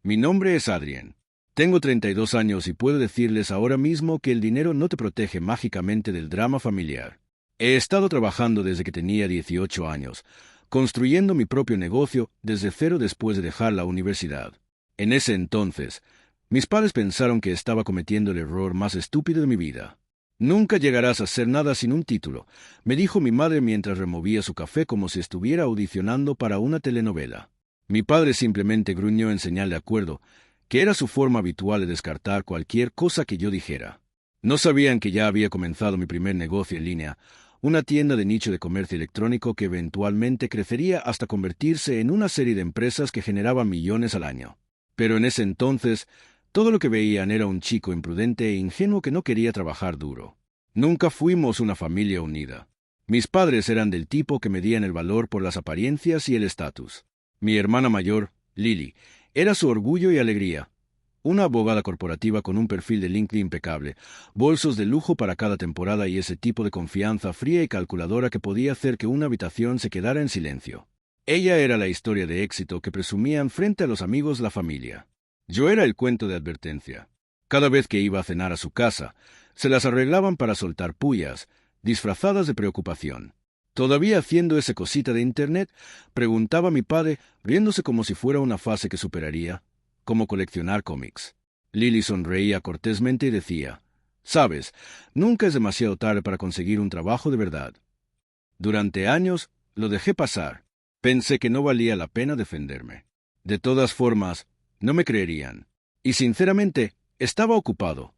Mi nombre es Adrien. Tengo 32 años y puedo decirles ahora mismo que el dinero no te protege mágicamente del drama familiar. He estado trabajando desde que tenía 18 años, construyendo mi propio negocio desde cero después de dejar la universidad. En ese entonces, mis padres pensaron que estaba cometiendo el error más estúpido de mi vida. Nunca llegarás a hacer nada sin un título, me dijo mi madre mientras removía su café como si estuviera audicionando para una telenovela. Mi padre simplemente gruñó en señal de acuerdo, que era su forma habitual de descartar cualquier cosa que yo dijera. No sabían que ya había comenzado mi primer negocio en línea, una tienda de nicho de comercio electrónico que eventualmente crecería hasta convertirse en una serie de empresas que generaban millones al año. Pero en ese entonces, todo lo que veían era un chico imprudente e ingenuo que no quería trabajar duro. Nunca fuimos una familia unida. Mis padres eran del tipo que medían el valor por las apariencias y el estatus. Mi hermana mayor, Lily, era su orgullo y alegría. Una abogada corporativa con un perfil de LinkedIn impecable, bolsos de lujo para cada temporada y ese tipo de confianza fría y calculadora que podía hacer que una habitación se quedara en silencio. Ella era la historia de éxito que presumían frente a los amigos la familia. Yo era el cuento de advertencia. Cada vez que iba a cenar a su casa, se las arreglaban para soltar pullas, disfrazadas de preocupación. Todavía haciendo esa cosita de Internet, preguntaba a mi padre, riéndose como si fuera una fase que superaría, como coleccionar cómics. Lily sonreía cortésmente y decía, «Sabes, nunca es demasiado tarde para conseguir un trabajo de verdad». Durante años, lo dejé pasar. Pensé que no valía la pena defenderme. De todas formas, no me creerían. Y sinceramente, estaba ocupado.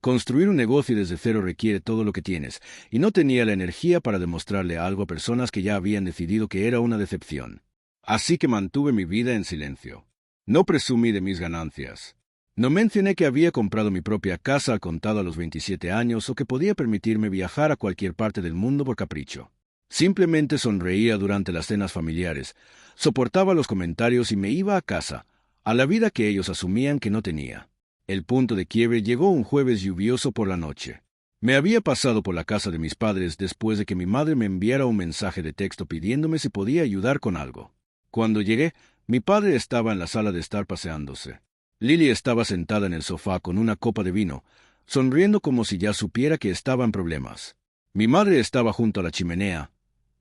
Construir un negocio desde cero requiere todo lo que tienes, y no tenía la energía para demostrarle algo a personas que ya habían decidido que era una decepción. Así que mantuve mi vida en silencio. No presumí de mis ganancias. No mencioné que había comprado mi propia casa al contado a los 27 años o que podía permitirme viajar a cualquier parte del mundo por capricho. Simplemente sonreía durante las cenas familiares, soportaba los comentarios y me iba a casa, a la vida que ellos asumían que no tenía. El punto de quiebre llegó un jueves lluvioso por la noche. Me había pasado por la casa de mis padres después de que mi madre me enviara un mensaje de texto pidiéndome si podía ayudar con algo. Cuando llegué, mi padre estaba en la sala de estar paseándose. Lily estaba sentada en el sofá con una copa de vino, sonriendo como si ya supiera que estaba en problemas. Mi madre estaba junto a la chimenea,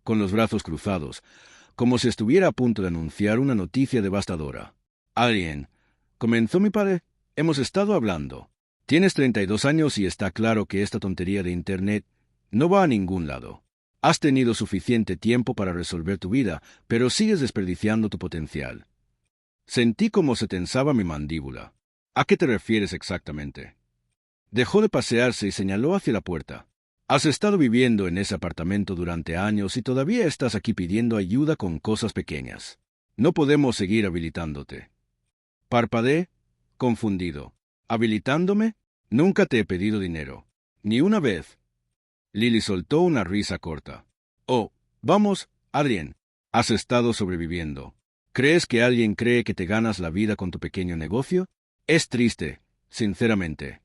con los brazos cruzados, como si estuviera a punto de anunciar una noticia devastadora. «Adrien», comenzó mi padre, «hemos estado hablando. Tienes 32 años y está claro que esta tontería de Internet no va a ningún lado. Has tenido suficiente tiempo para resolver tu vida, pero sigues desperdiciando tu potencial». Sentí como se tensaba mi mandíbula. «¿A qué te refieres exactamente?» Dejó de pasearse y señaló hacia la puerta. «Has estado viviendo en ese apartamento durante años y todavía estás aquí pidiendo ayuda con cosas pequeñas. No podemos seguir habilitándote». Parpadeé, confundido. «¿Habilitándome? Nunca te he pedido dinero. Ni una vez». Lily soltó una risa corta. «Oh, vamos, Adrien. Has estado sobreviviendo. ¿Crees que alguien cree que te ganas la vida con tu pequeño negocio? Es triste, sinceramente».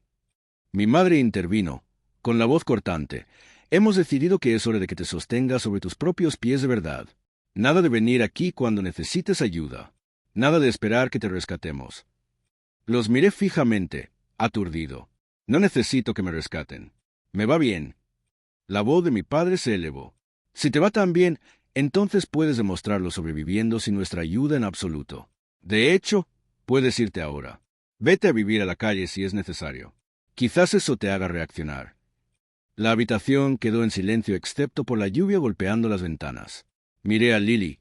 Mi madre intervino, con la voz cortante. «Hemos decidido que es hora de que te sostengas sobre tus propios pies de verdad. Nada de venir aquí cuando necesites ayuda. Nada de esperar que te rescatemos». Los miré fijamente, aturdido. «No necesito que me rescaten. Me va bien». La voz de mi padre se elevó. «Si te va tan bien, entonces puedes demostrarlo sobreviviendo sin nuestra ayuda en absoluto. De hecho, puedes irte ahora. Vete a vivir a la calle si es necesario. Quizás eso te haga reaccionar». La habitación quedó en silencio excepto por la lluvia golpeando las ventanas. Miré a Lily,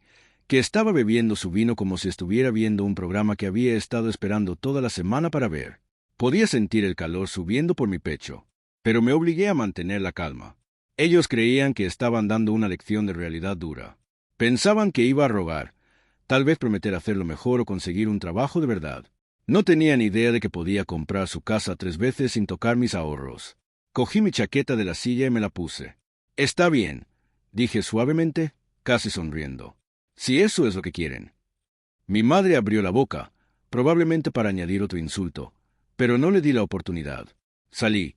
que estaba bebiendo su vino como si estuviera viendo un programa que había estado esperando toda la semana para ver. Podía sentir el calor subiendo por mi pecho, pero me obligué a mantener la calma. Ellos creían que estaban dando una lección de realidad dura. Pensaban que iba a rogar, tal vez prometer hacerlo mejor o conseguir un trabajo de verdad. No tenían idea de que podía comprar su casa 3 veces sin tocar mis ahorros. Cogí mi chaqueta de la silla y me la puse. «Está bien», dije suavemente, casi sonriendo. «Si eso es lo que quieren». Mi madre abrió la boca, probablemente para añadir otro insulto, pero no le di la oportunidad. Salí,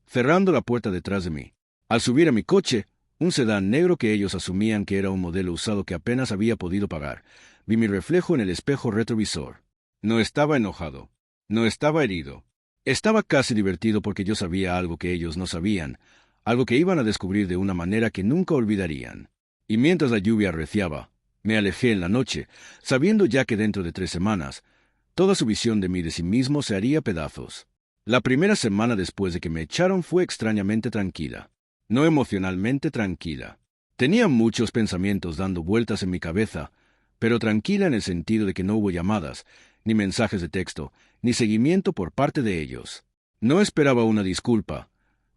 cerrando la puerta detrás de mí. Al subir a mi coche, un sedán negro que ellos asumían que era un modelo usado que apenas había podido pagar, vi mi reflejo en el espejo retrovisor. No estaba enojado. No estaba herido. Estaba casi divertido porque yo sabía algo que ellos no sabían, algo que iban a descubrir de una manera que nunca olvidarían. Y mientras la lluvia arreciaba, me alejé en la noche, sabiendo ya que dentro de 3 semanas, toda su visión de mí de sí mismo se haría pedazos. La primera semana después de que me echaron fue extrañamente tranquila. No emocionalmente tranquila. Tenía muchos pensamientos dando vueltas en mi cabeza, pero tranquila en el sentido de que no hubo llamadas, ni mensajes de texto, ni seguimiento por parte de ellos. No esperaba una disculpa,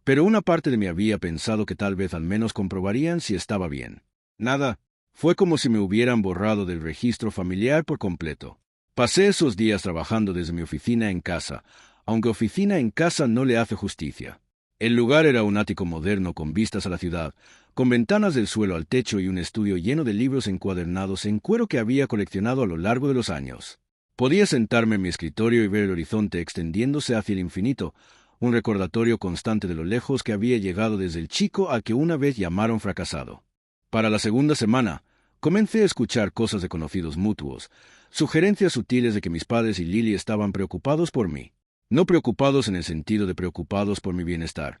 pero una parte de mí había pensado que tal vez al menos comprobarían si estaba bien. Nada. Fue como si me hubieran borrado del registro familiar por completo. Pasé esos días trabajando desde mi oficina en casa, aunque oficina en casa no le hace justicia. El lugar era un ático moderno con vistas a la ciudad, con ventanas del suelo al techo y un estudio lleno de libros encuadernados en cuero que había coleccionado a lo largo de los años. Podía sentarme en mi escritorio y ver el horizonte extendiéndose hacia el infinito, un recordatorio constante de lo lejos que había llegado desde el chico al que una vez llamaron fracasado. Para la segunda semana, comencé a escuchar cosas de conocidos mutuos, sugerencias sutiles de que mis padres y Lily estaban preocupados por mí. No preocupados en el sentido de preocupados por mi bienestar,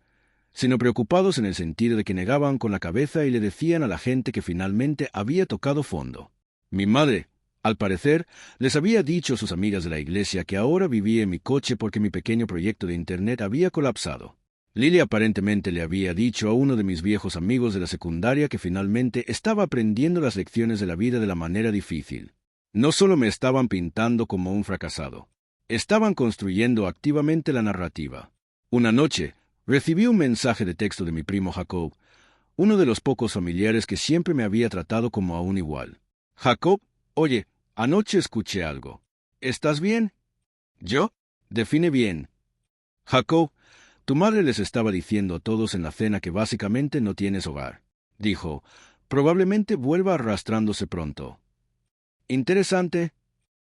sino preocupados en el sentido de que negaban con la cabeza y le decían a la gente que finalmente había tocado fondo. Mi madre, al parecer, les había dicho a sus amigas de la iglesia que ahora vivía en mi coche porque mi pequeño proyecto de Internet había colapsado. Lily aparentemente le había dicho a uno de mis viejos amigos de la secundaria que finalmente estaba aprendiendo las lecciones de la vida de la manera difícil. No solo me estaban pintando como un fracasado, estaban construyendo activamente la narrativa. Una noche, recibí un mensaje de texto de mi primo Jacob, uno de los pocos familiares que siempre me había tratado como a un igual. Jacob, oye, anoche escuché algo. ¿Estás bien? ¿Yo? Define bien. Jacob, tu madre les estaba diciendo a todos en la cena que básicamente no tienes hogar. Dijo, probablemente vuelva arrastrándose pronto. Interesante.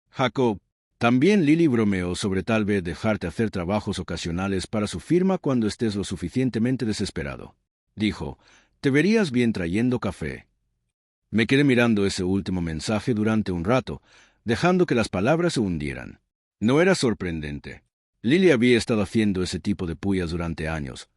Jacob, también Lily bromeó sobre tal vez dejarte hacer trabajos ocasionales para su firma cuando estés lo suficientemente desesperado. Dijo, te verías bien trayendo café. Me quedé mirando ese último mensaje durante un rato, dejando que las palabras se hundieran. No era sorprendente. Lily había estado haciendo ese tipo de pullas durante años,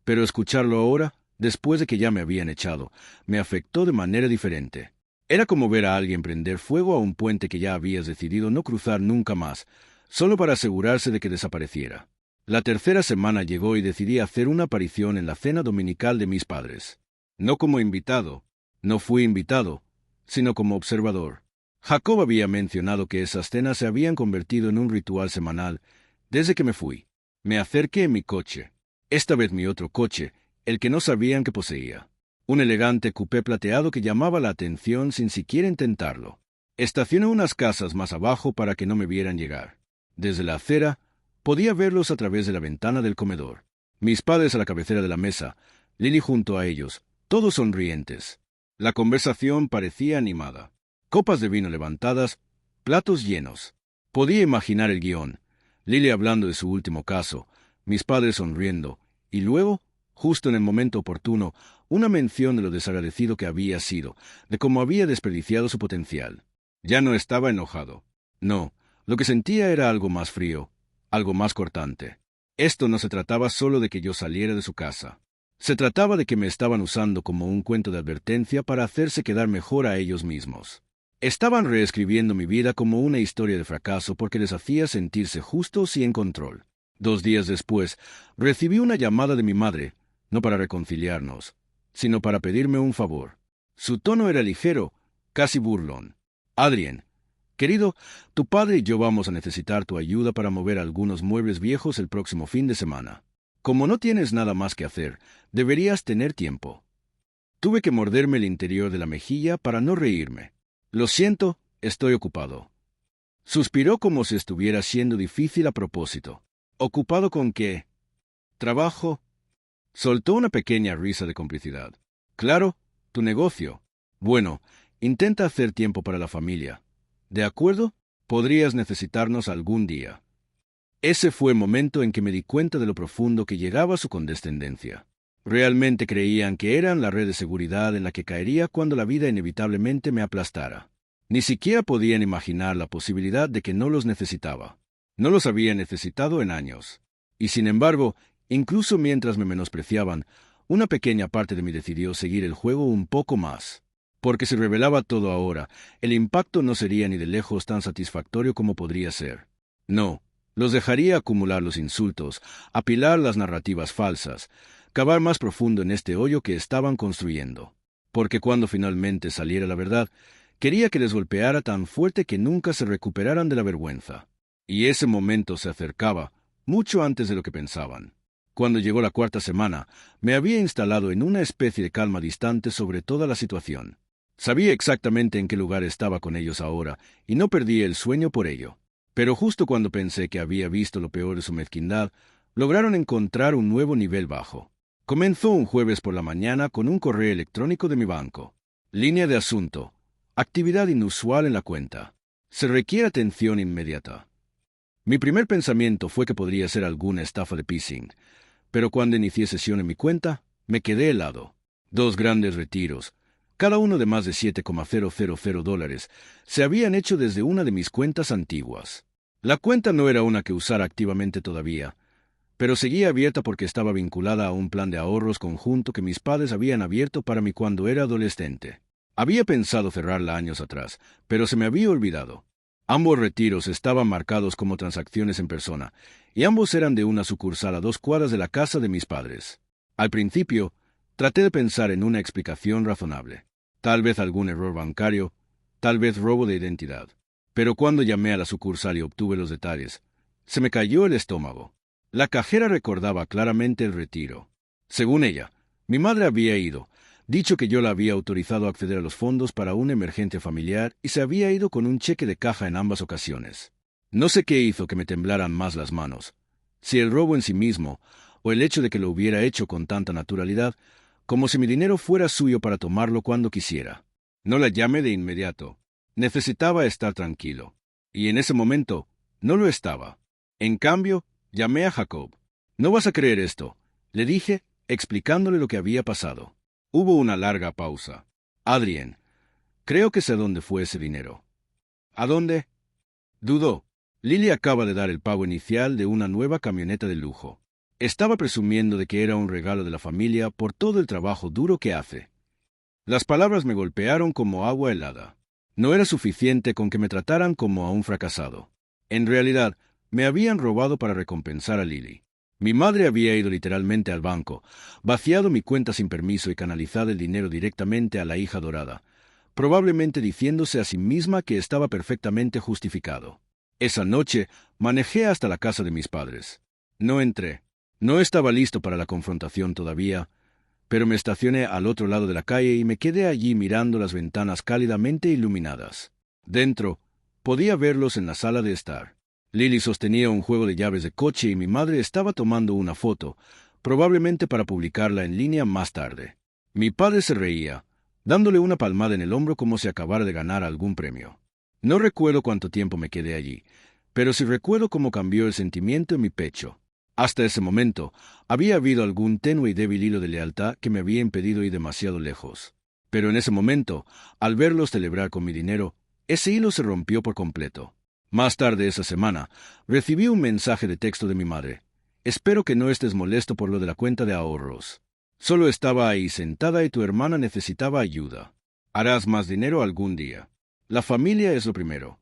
pero escucharlo ahora, después de que ya me habían echado, me afectó de manera diferente. Era como ver a alguien prender fuego a un puente que ya habías decidido no cruzar nunca más, solo para asegurarse de que desapareciera. La tercera semana llegó y decidí hacer una aparición en la cena dominical de mis padres. No como invitado, no fui invitado, sino como observador. Jacob había mencionado que esas cenas se habían convertido en un ritual semanal desde que me fui. Me acerqué en mi coche, esta vez mi otro coche, el que no sabían que poseía. Un elegante coupé plateado que llamaba la atención sin siquiera intentarlo. Estacioné unas casas más abajo para que no me vieran llegar. Desde la acera, podía verlos a través de la ventana del comedor. Mis padres a la cabecera de la mesa, Lily junto a ellos, todos sonrientes. La conversación parecía animada. Copas de vino levantadas, platos llenos. Podía imaginar el guión. Lily hablando de su último caso, mis padres sonriendo, y luego, justo en el momento oportuno, una mención de lo desagradecido que había sido, de cómo había desperdiciado su potencial. Ya no estaba enojado. No, lo que sentía era algo más frío, algo más cortante. Esto no se trataba solo de que yo saliera de su casa. Se trataba de que me estaban usando como un cuento de advertencia para hacerse quedar mejor a ellos mismos. Estaban reescribiendo mi vida como una historia de fracaso porque les hacía sentirse justos y en control. 2 días después, recibí una llamada de mi madre, no para reconciliarnos, sino para pedirme un favor. Su tono era ligero, casi burlón. Adrien, querido, tu padre y yo vamos a necesitar tu ayuda para mover algunos muebles viejos el próximo fin de semana. Como no tienes nada más que hacer, deberías tener tiempo. Tuve que morderme el interior de la mejilla para no reírme. Lo siento, estoy ocupado. Suspiró como si estuviera siendo difícil a propósito. ¿Ocupado con qué? ¿Trabajo? Soltó una pequeña risa de complicidad. Claro, tu negocio. Bueno, intenta hacer tiempo para la familia. ¿De acuerdo? Podrías necesitarnos algún día. Ese fue el momento en que me di cuenta de lo profundo que llegaba su condescendencia. Realmente creían que eran la red de seguridad en la que caería cuando la vida inevitablemente me aplastara. Ni siquiera podían imaginar la posibilidad de que no los necesitaba. No los había necesitado en años. Y sin embargo, incluso mientras me menospreciaban, una pequeña parte de mí decidió seguir el juego un poco más. Porque si revelaba todo ahora, el impacto no sería ni de lejos tan satisfactorio como podría ser. No, los dejaría acumular los insultos, apilar las narrativas falsas, cavar más profundo en este hoyo que estaban construyendo. Porque cuando finalmente saliera la verdad, quería que les golpeara tan fuerte que nunca se recuperaran de la vergüenza. Y ese momento se acercaba, mucho antes de lo que pensaban. Cuando llegó la cuarta semana, me había instalado en una especie de calma distante sobre toda la situación. Sabía exactamente en qué lugar estaba con ellos ahora, y no perdí el sueño por ello. Pero justo cuando pensé que había visto lo peor de su mezquindad, lograron encontrar un nuevo nivel bajo. Comenzó un jueves por la mañana con un correo electrónico de mi banco. Línea de asunto. Actividad inusual en la cuenta. Se requiere atención inmediata. Mi primer pensamiento fue que podría ser alguna estafa de phishing, pero cuando inicié sesión en mi cuenta, me quedé helado. 2 grandes retiros, cada uno de más de $7,000, se habían hecho desde una de mis cuentas antiguas. La cuenta no era una que usara activamente todavía, pero seguía abierta porque estaba vinculada a un plan de ahorros conjunto que mis padres habían abierto para mí cuando era adolescente. Había pensado cerrarla años atrás, pero se me había olvidado. Ambos retiros estaban marcados como transacciones en persona, y ambos eran de una sucursal a 2 cuadras de la casa de mis padres. Al principio, traté de pensar en una explicación razonable. Tal vez algún error bancario, tal vez robo de identidad. Pero cuando llamé a la sucursal y obtuve los detalles, se me cayó el estómago. La cajera recordaba claramente el retiro. Según ella, mi madre había ido, dicho que yo la había autorizado a acceder a los fondos para una emergencia familiar y se había ido con un cheque de caja en ambas ocasiones. No sé qué hizo que me temblaran más las manos, si el robo en sí mismo, o el hecho de que lo hubiera hecho con tanta naturalidad, como si mi dinero fuera suyo para tomarlo cuando quisiera. No la llamé de inmediato. Necesitaba estar tranquilo. Y en ese momento, no lo estaba. En cambio, llamé a Jacob. «No vas a creer esto», le dije, explicándole lo que había pasado. Hubo una larga pausa. «Adrien, creo que sé dónde fue ese dinero». «¿A dónde?» Dudó. Lily acaba de dar el pago inicial de una nueva camioneta de lujo. Estaba presumiendo de que era un regalo de la familia por todo el trabajo duro que hace. Las palabras me golpearon como agua helada. No era suficiente con que me trataran como a un fracasado. En realidad, me habían robado para recompensar a Lily. Mi madre había ido literalmente al banco, vaciado mi cuenta sin permiso y canalizado el dinero directamente a la hija dorada, probablemente diciéndose a sí misma que estaba perfectamente justificado. Esa noche manejé hasta la casa de mis padres. No entré. No estaba listo para la confrontación todavía, pero me estacioné al otro lado de la calle y me quedé allí mirando las ventanas cálidamente iluminadas. Dentro, podía verlos en la sala de estar. Lily sostenía un juego de llaves de coche y mi madre estaba tomando una foto, probablemente para publicarla en línea más tarde. Mi padre se reía, dándole una palmada en el hombro como si acabara de ganar algún premio. No recuerdo cuánto tiempo me quedé allí, pero sí recuerdo cómo cambió el sentimiento en mi pecho. Hasta ese momento, había habido algún tenue y débil hilo de lealtad que me había impedido ir demasiado lejos. Pero en ese momento, al verlos celebrar con mi dinero, ese hilo se rompió por completo. Más tarde esa semana, recibí un mensaje de texto de mi madre. «Espero que no estés molesto por lo de la cuenta de ahorros. Solo estaba ahí sentada y tu hermana necesitaba ayuda. Harás más dinero algún día. La familia es lo primero».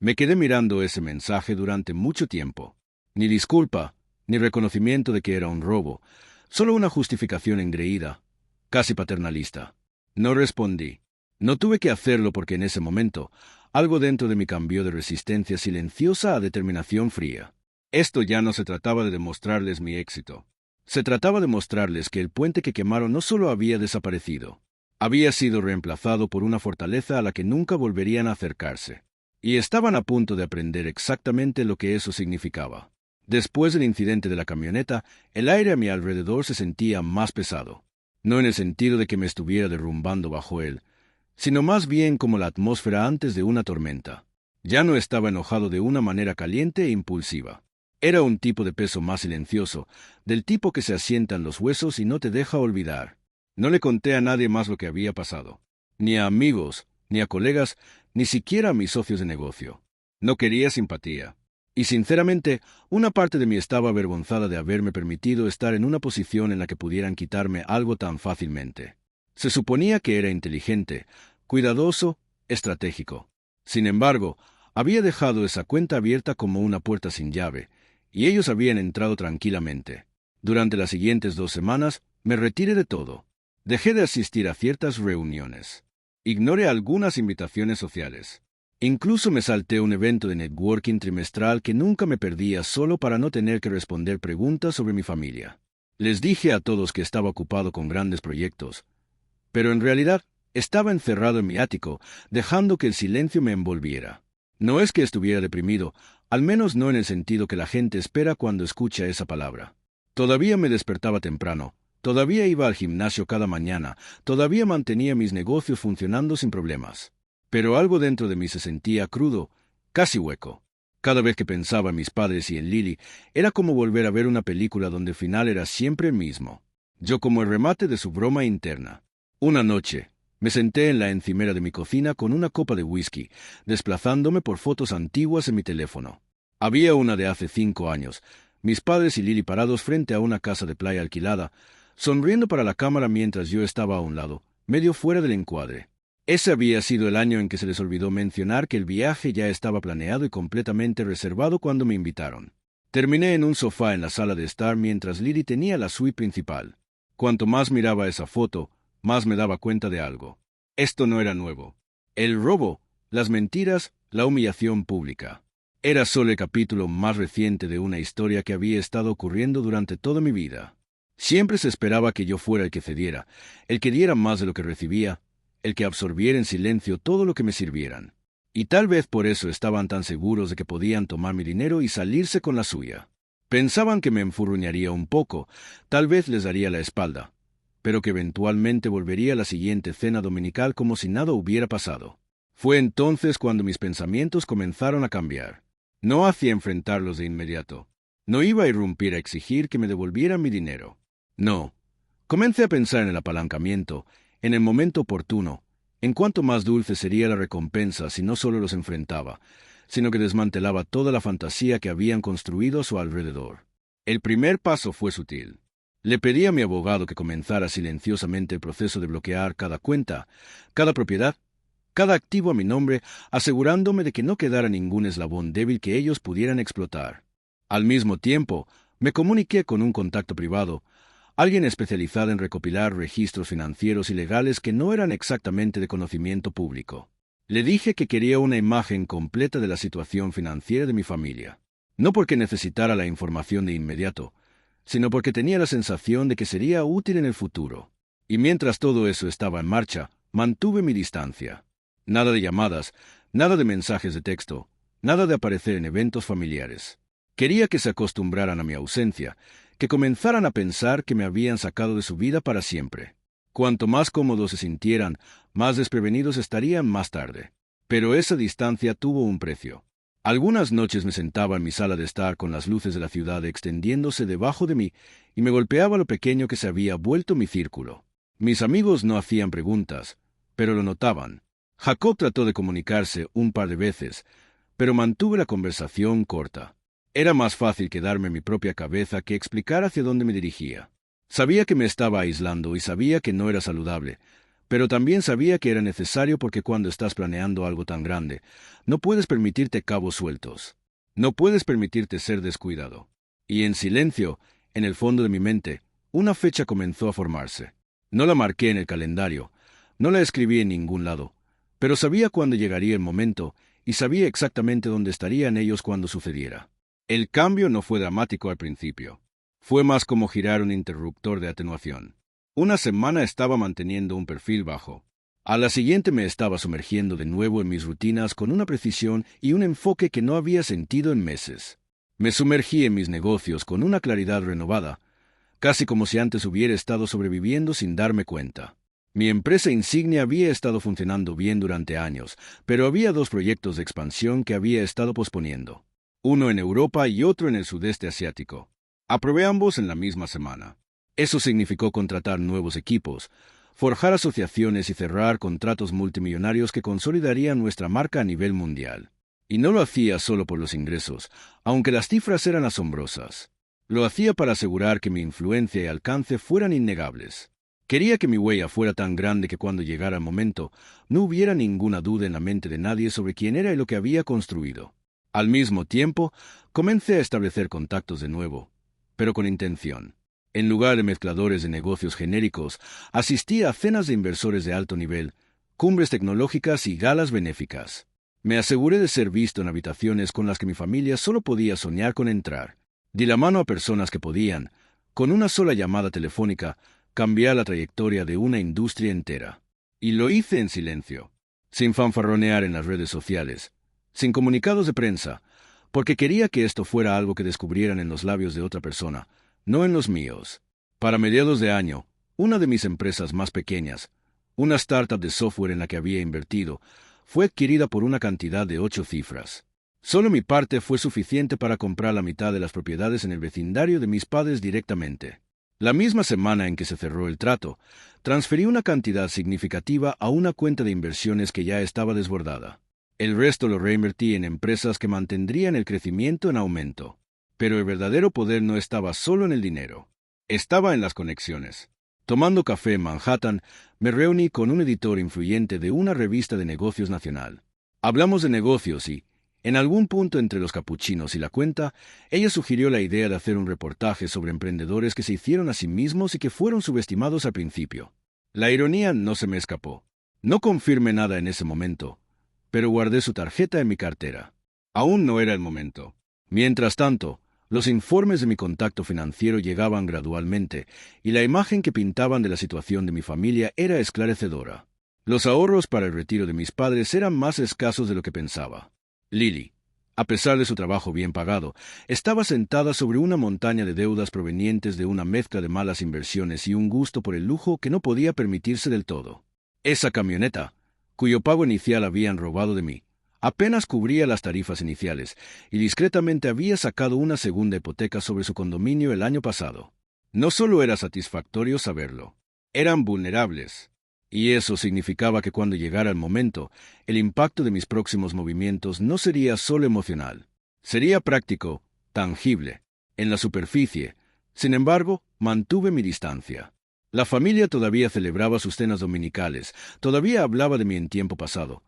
Me quedé mirando ese mensaje durante mucho tiempo. Ni disculpa, ni reconocimiento de que era un robo, solo una justificación engreída, casi paternalista. No respondí. No tuve que hacerlo porque en ese momento, algo dentro de mí cambió de resistencia silenciosa a determinación fría. Esto ya no se trataba de demostrarles mi éxito. Se trataba de mostrarles que el puente que quemaron no solo había desaparecido, había sido reemplazado por una fortaleza a la que nunca volverían a acercarse. Y estaban a punto de aprender exactamente lo que eso significaba. Después del incidente de la camioneta, el aire a mi alrededor se sentía más pesado. No en el sentido de que me estuviera derrumbando bajo él, sino más bien como la atmósfera antes de una tormenta. Ya no estaba enojado de una manera caliente e impulsiva. Era un tipo de peso más silencioso, del tipo que se asienta en los huesos y no te deja olvidar. No le conté a nadie más lo que había pasado. Ni a amigos, ni a colegas, ni siquiera a mis socios de negocio. No quería simpatía. Y sinceramente, una parte de mí estaba avergonzada de haberme permitido estar en una posición en la que pudieran quitarme algo tan fácilmente. Se suponía que era inteligente, cuidadoso, estratégico. Sin embargo, había dejado esa cuenta abierta como una puerta sin llave, y ellos habían entrado tranquilamente. Durante las siguientes 2 semanas, me retiré de todo. Dejé de asistir a ciertas reuniones. Ignoré algunas invitaciones sociales. Incluso me salté un evento de networking trimestral que nunca me perdía solo para no tener que responder preguntas sobre mi familia. Les dije a todos que estaba ocupado con grandes proyectos, pero en realidad estaba encerrado en mi ático, dejando que el silencio me envolviera. No es que estuviera deprimido, al menos no en el sentido que la gente espera cuando escucha esa palabra. Todavía me despertaba temprano, todavía iba al gimnasio cada mañana, todavía mantenía mis negocios funcionando sin problemas. Pero algo dentro de mí se sentía crudo, casi hueco. Cada vez que pensaba en mis padres y en Lily, era como volver a ver una película donde el final era siempre el mismo. Yo como el remate de su broma interna. Una noche, me senté en la encimera de mi cocina con una copa de whisky, desplazándome por fotos antiguas en mi teléfono. Había una de hace 5 años, mis padres y Lily parados frente a una casa de playa alquilada, sonriendo para la cámara mientras yo estaba a un lado, medio fuera del encuadre. Ese había sido el año en que se les olvidó mencionar que el viaje ya estaba planeado y completamente reservado cuando me invitaron. Terminé en un sofá en la sala de estar mientras Lily tenía la suite principal. Cuanto más miraba esa foto, más me daba cuenta de algo. Esto no era nuevo. El robo, las mentiras, la humillación pública. Era solo el capítulo más reciente de una historia que había estado ocurriendo durante toda mi vida. Siempre se esperaba que yo fuera el que cediera, el que diera más de lo que recibía, el que absorbiera en silencio todo lo que me sirvieran. Y tal vez por eso estaban tan seguros de que podían tomar mi dinero y salirse con la suya. Pensaban que me enfurruñaría un poco, tal vez les daría la espalda, pero que eventualmente volvería a la siguiente cena dominical como si nada hubiera pasado. Fue entonces cuando mis pensamientos comenzaron a cambiar. No hacia enfrentarlos de inmediato. No iba a irrumpir a exigir que me devolvieran mi dinero. No. Comencé a pensar en el apalancamiento, en el momento oportuno, en cuánto más dulce sería la recompensa si no solo los enfrentaba, sino que desmantelaba toda la fantasía que habían construido a su alrededor. El primer paso fue sutil. Le pedí a mi abogado que comenzara silenciosamente el proceso de bloquear cada cuenta, cada propiedad, cada activo a mi nombre, asegurándome de que no quedara ningún eslabón débil que ellos pudieran explotar. Al mismo tiempo, me comuniqué con un contacto privado, alguien especializado en recopilar registros financieros y legales que no eran exactamente de conocimiento público. Le dije que quería una imagen completa de la situación financiera de mi familia. No porque necesitara la información de inmediato, sino porque tenía la sensación de que sería útil en el futuro. Y mientras todo eso estaba en marcha, mantuve mi distancia. Nada de llamadas, nada de mensajes de texto, nada de aparecer en eventos familiares. Quería que se acostumbraran a mi ausencia, que comenzaran a pensar que me habían sacado de su vida para siempre. Cuanto más cómodos se sintieran, más desprevenidos estarían más tarde. Pero esa distancia tuvo un precio. Algunas noches me sentaba en mi sala de estar con las luces de la ciudad extendiéndose debajo de mí y me golpeaba lo pequeño que se había vuelto mi círculo. Mis amigos no hacían preguntas, pero lo notaban. Jacob trató de comunicarse un par de veces, pero mantuve la conversación corta. Era más fácil quedarme en mi propia cabeza que explicar hacia dónde me dirigía. Sabía que me estaba aislando y sabía que no era saludable, pero también sabía que era necesario porque cuando estás planeando algo tan grande, no puedes permitirte cabos sueltos. No puedes permitirte ser descuidado. Y en silencio, en el fondo de mi mente, una fecha comenzó a formarse. No la marqué en el calendario, no la escribí en ningún lado, pero sabía cuándo llegaría el momento y sabía exactamente dónde estarían ellos cuando sucediera. El cambio no fue dramático al principio. Fue más como girar un interruptor de atenuación. Una semana estaba manteniendo un perfil bajo. A la siguiente me estaba sumergiendo de nuevo en mis rutinas con una precisión y un enfoque que no había sentido en meses. Me sumergí en mis negocios con una claridad renovada, casi como si antes hubiera estado sobreviviendo sin darme cuenta. Mi empresa insignia había estado funcionando bien durante años, pero había 2 proyectos de expansión que había estado posponiendo. Uno en Europa y otro en el sudeste asiático. Aprobé ambos en la misma semana. Eso significó contratar nuevos equipos, forjar asociaciones y cerrar contratos multimillonarios que consolidarían nuestra marca a nivel mundial. Y no lo hacía solo por los ingresos, aunque las cifras eran asombrosas. Lo hacía para asegurar que mi influencia y alcance fueran innegables. Quería que mi huella fuera tan grande que cuando llegara el momento, no hubiera ninguna duda en la mente de nadie sobre quién era y lo que había construido. Al mismo tiempo, comencé a establecer contactos de nuevo, pero con intención. En lugar de mezcladores de negocios genéricos, asistí a cenas de inversores de alto nivel, cumbres tecnológicas y galas benéficas. Me aseguré de ser visto en habitaciones con las que mi familia solo podía soñar con entrar. Di la mano a personas que podían, con una sola llamada telefónica, cambiar la trayectoria de una industria entera. Y lo hice en silencio, sin fanfarronear en las redes sociales, sin comunicados de prensa, porque quería que esto fuera algo que descubrieran en los labios de otra persona, no en los míos. Para mediados de año, una de mis empresas más pequeñas, una startup de software en la que había invertido, fue adquirida por una cantidad de 8 cifras. Solo mi parte fue suficiente para comprar la mitad de las propiedades en el vecindario de mis padres directamente. La misma semana en que se cerró el trato, transferí una cantidad significativa a una cuenta de inversiones que ya estaba desbordada. El resto lo reinvertí en empresas que mantendrían el crecimiento en aumento. Pero el verdadero poder no estaba solo en el dinero. Estaba en las conexiones. Tomando café en Manhattan, me reuní con un editor influyente de una revista de negocios nacional. Hablamos de negocios y, en algún punto entre los capuchinos y la cuenta, ella sugirió la idea de hacer un reportaje sobre emprendedores que se hicieron a sí mismos y que fueron subestimados al principio. La ironía no se me escapó. No confirmé nada en ese momento, pero guardé su tarjeta en mi cartera. Aún no era el momento. Mientras tanto, los informes de mi contacto financiero llegaban gradualmente, y la imagen que pintaban de la situación de mi familia era esclarecedora. Los ahorros para el retiro de mis padres eran más escasos de lo que pensaba. Lily, a pesar de su trabajo bien pagado, estaba sentada sobre una montaña de deudas provenientes de una mezcla de malas inversiones y un gusto por el lujo que no podía permitirse del todo. Esa camioneta, cuyo pago inicial habían robado de mí, apenas cubría las tarifas iniciales y discretamente había sacado una segunda hipoteca sobre su condominio el año pasado. No solo era satisfactorio saberlo, eran vulnerables. Y eso significaba que cuando llegara el momento, el impacto de mis próximos movimientos no sería solo emocional. Sería práctico, tangible, en la superficie. Sin embargo, mantuve mi distancia. La familia todavía celebraba sus cenas dominicales, todavía hablaba de mí en tiempo pasado.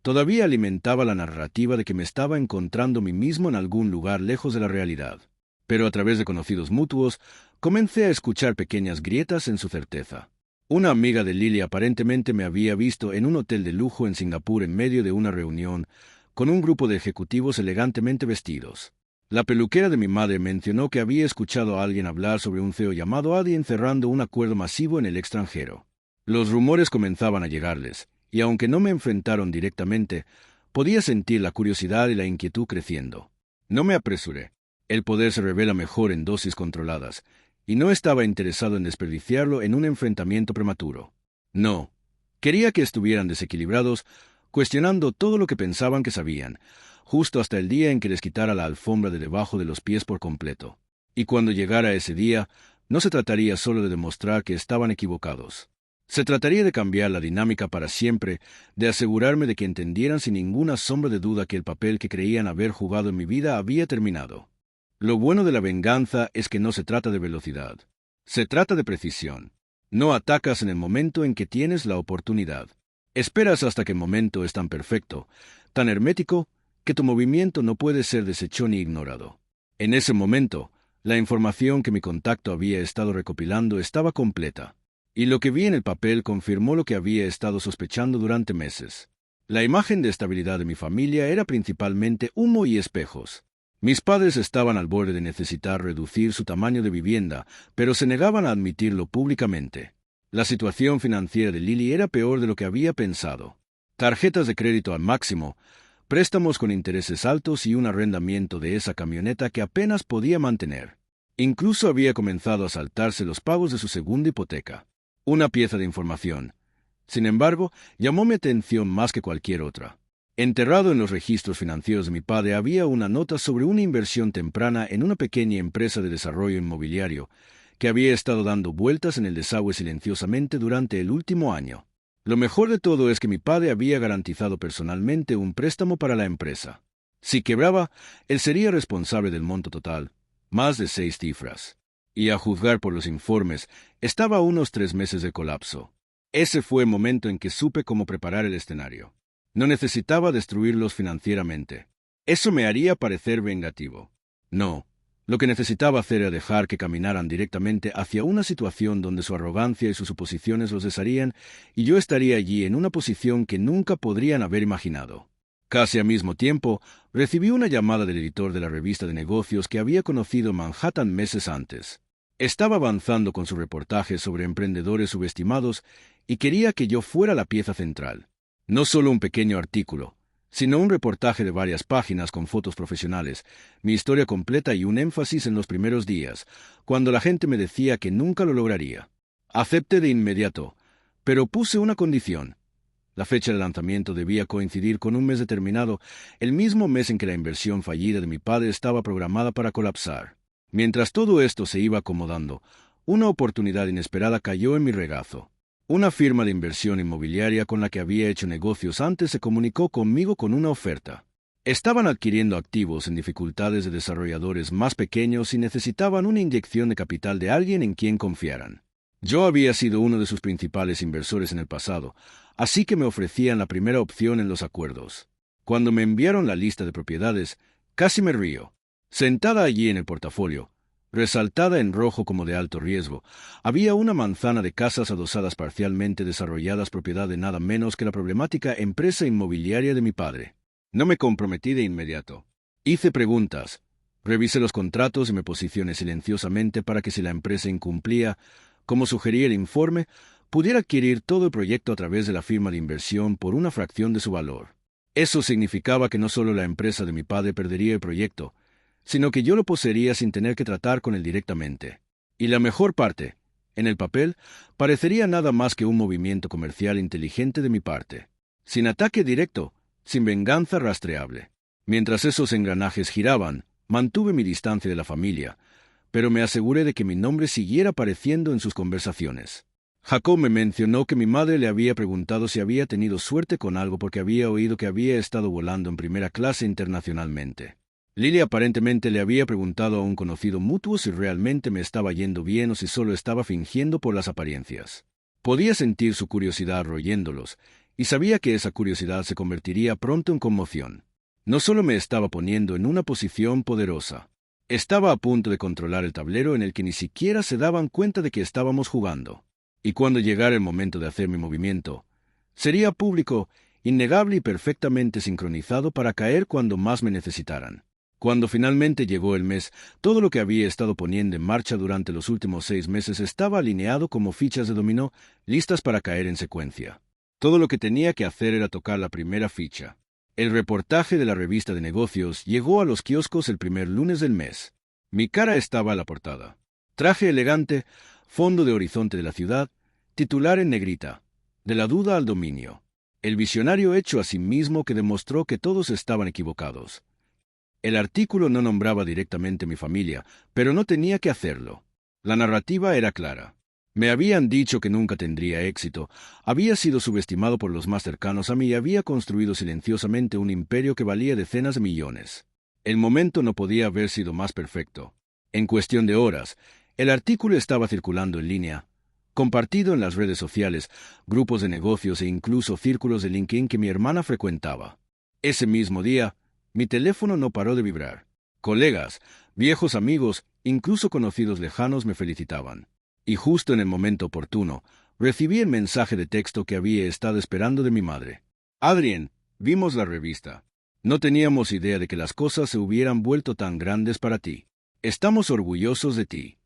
Todavía alimentaba la narrativa de que me estaba encontrando a mí mismo en algún lugar lejos de la realidad. Pero a través de conocidos mutuos, comencé a escuchar pequeñas grietas en su certeza. Una amiga de Lily aparentemente me había visto en un hotel de lujo en Singapur en medio de una reunión con un grupo de ejecutivos elegantemente vestidos. La peluquera de mi madre mencionó que había escuchado a alguien hablar sobre un CEO llamado Adi encerrando un acuerdo masivo en el extranjero. Los rumores comenzaban a llegarles, y aunque no me enfrentaron directamente, podía sentir la curiosidad y la inquietud creciendo. No me apresuré. El poder se revela mejor en dosis controladas, y no estaba interesado en desperdiciarlo en un enfrentamiento prematuro. No, quería que estuvieran desequilibrados, cuestionando todo lo que pensaban que sabían, justo hasta el día en que les quitara la alfombra de debajo de los pies por completo. Y cuando llegara ese día, no se trataría solo de demostrar que estaban equivocados. Se trataría de cambiar la dinámica para siempre, de asegurarme de que entendieran sin ninguna sombra de duda que el papel que creían haber jugado en mi vida había terminado. Lo bueno de la venganza es que no se trata de velocidad. Se trata de precisión. No atacas en el momento en que tienes la oportunidad. Esperas hasta que el momento es tan perfecto, tan hermético, que tu movimiento no puede ser deshecho ni ignorado. En ese momento, la información que mi contacto había estado recopilando estaba completa, y lo que vi en el papel confirmó lo que había estado sospechando durante meses. La imagen de estabilidad de mi familia era principalmente humo y espejos. Mis padres estaban al borde de necesitar reducir su tamaño de vivienda, pero se negaban a admitirlo públicamente. La situación financiera de Lily era peor de lo que había pensado. Tarjetas de crédito al máximo, préstamos con intereses altos y un arrendamiento de esa camioneta que apenas podía mantener. Incluso había comenzado a saltarse los pagos de su segunda hipoteca. Una pieza de información. Sin embargo, llamó mi atención más que cualquier otra. Enterrado en los registros financieros de mi padre había una nota sobre una inversión temprana en una pequeña empresa de desarrollo inmobiliario que había estado dando vueltas en el desagüe silenciosamente durante el último año. Lo mejor de todo es que mi padre había garantizado personalmente un préstamo para la empresa. Si quebraba, él sería responsable del monto total, más de 6 cifras. Y a juzgar por los informes, estaba a unos 3 meses de colapso. Ese fue el momento en que supe cómo preparar el escenario. No necesitaba destruirlos financieramente. Eso me haría parecer vengativo. No, lo que necesitaba hacer era dejar que caminaran directamente hacia una situación donde su arrogancia y sus suposiciones los desharían y yo estaría allí en una posición que nunca podrían haber imaginado. Casi al mismo tiempo, recibí una llamada del editor de la revista de negocios que había conocido en Manhattan meses antes. Estaba avanzando con su reportaje sobre emprendedores subestimados y quería que yo fuera la pieza central. No solo un pequeño artículo, sino un reportaje de varias páginas con fotos profesionales, mi historia completa y un énfasis en los primeros días, cuando la gente me decía que nunca lo lograría. Acepté de inmediato, pero puse una condición. La fecha de lanzamiento debía coincidir con un mes determinado, el mismo mes en que la inversión fallida de mi padre estaba programada para colapsar. Mientras todo esto se iba acomodando, una oportunidad inesperada cayó en mi regazo. Una firma de inversión inmobiliaria con la que había hecho negocios antes se comunicó conmigo con una oferta. Estaban adquiriendo activos en dificultades de desarrolladores más pequeños y necesitaban una inyección de capital de alguien en quien confiaran. Yo había sido uno de sus principales inversores en el pasado, así que me ofrecían la primera opción en los acuerdos. Cuando me enviaron la lista de propiedades, casi me río. Sentada allí en el portafolio, resaltada en rojo como de alto riesgo, había una manzana de casas adosadas parcialmente desarrolladas propiedad de nada menos que la problemática empresa inmobiliaria de mi padre. No me comprometí de inmediato. Hice preguntas, revisé los contratos y me posicioné silenciosamente para que si la empresa incumplía, como sugería el informe, pudiera adquirir todo el proyecto a través de la firma de inversión por una fracción de su valor. Eso significaba que no solo la empresa de mi padre perdería el proyecto, sino que yo lo poseería sin tener que tratar con él directamente. Y la mejor parte, en el papel, parecería nada más que un movimiento comercial inteligente de mi parte. Sin ataque directo, sin venganza rastreable. Mientras esos engranajes giraban, mantuve mi distancia de la familia, pero me aseguré de que mi nombre siguiera apareciendo en sus conversaciones. Jacob me mencionó que mi madre le había preguntado si había tenido suerte con algo porque había oído que había estado volando en primera clase internacionalmente. Lily aparentemente le había preguntado a un conocido mutuo si realmente me estaba yendo bien o si solo estaba fingiendo por las apariencias. Podía sentir su curiosidad royéndolos, y sabía que esa curiosidad se convertiría pronto en conmoción. No solo me estaba poniendo en una posición poderosa, estaba a punto de controlar el tablero en el que ni siquiera se daban cuenta de que estábamos jugando. Y cuando llegara el momento de hacer mi movimiento, sería público, innegable y perfectamente sincronizado para caer cuando más me necesitaran. Cuando finalmente llegó el mes, todo lo que había estado poniendo en marcha durante los últimos 6 meses estaba alineado como fichas de dominó, listas para caer en secuencia. Todo lo que tenía que hacer era tocar la primera ficha. El reportaje de la revista de negocios llegó a los kioscos el primer lunes del mes. Mi cara estaba a la portada. Traje elegante, fondo de horizonte de la ciudad, titular en negrita, de la duda al dominio. El visionario hecho a sí mismo que demostró que todos estaban equivocados. El artículo no nombraba directamente a mi familia, pero no tenía que hacerlo. La narrativa era clara. Me habían dicho que nunca tendría éxito, había sido subestimado por los más cercanos a mí y había construido silenciosamente un imperio que valía decenas de millones. El momento no podía haber sido más perfecto. En cuestión de horas, el artículo estaba circulando en línea, compartido en las redes sociales, grupos de negocios e incluso círculos de LinkedIn que mi hermana frecuentaba. Ese mismo día, mi teléfono no paró de vibrar. Colegas, viejos amigos, incluso conocidos lejanos me felicitaban. Y justo en el momento oportuno, recibí el mensaje de texto que había estado esperando de mi madre. Adrien, vimos la revista. No teníamos idea de que las cosas se hubieran vuelto tan grandes para ti. Estamos orgullosos de ti.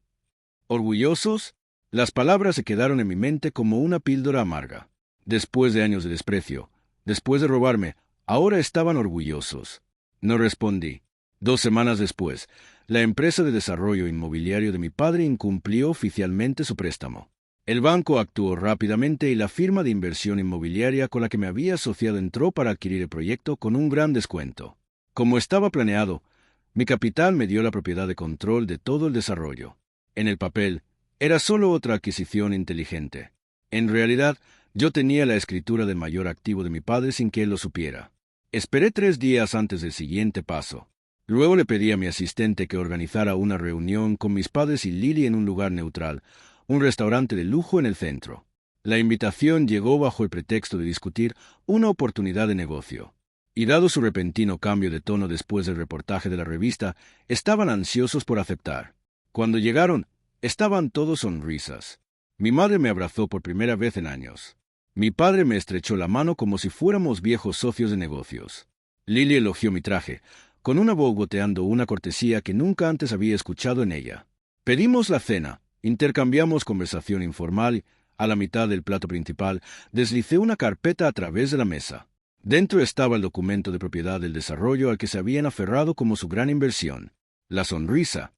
¿Orgullosos? Las palabras se quedaron en mi mente como una píldora amarga. Después de años de desprecio, después de robarme, ahora estaban orgullosos. No respondí. 2 semanas después, la empresa de desarrollo inmobiliario de mi padre incumplió oficialmente su préstamo. El banco actuó rápidamente y la firma de inversión inmobiliaria con la que me había asociado entró para adquirir el proyecto con un gran descuento. Como estaba planeado, mi capital me dio la propiedad de control de todo el desarrollo. En el papel, Era solo otra adquisición inteligente. En realidad, yo tenía la escritura del mayor activo de mi padre sin que él lo supiera. Esperé 3 días antes del siguiente paso. Luego le pedí a mi asistente que organizara una reunión con mis padres y Lily en un lugar neutral, un restaurante de lujo en el centro. La invitación llegó bajo el pretexto de discutir una oportunidad de negocio. Y dado su repentino cambio de tono después del reportaje de la revista, estaban ansiosos por aceptar. Cuando llegaron, estaban todos sonrisas. Mi madre me abrazó por primera vez en años. Mi padre me estrechó la mano como si fuéramos viejos socios de negocios. Lily elogió mi traje, con una voz goteando una cortesía que nunca antes había escuchado en ella. Pedimos la cena, intercambiamos conversación informal y, a la mitad del plato principal, deslicé una carpeta a través de la mesa. Dentro estaba el documento de propiedad del desarrollo al que se habían aferrado como su gran inversión. La sonrisa,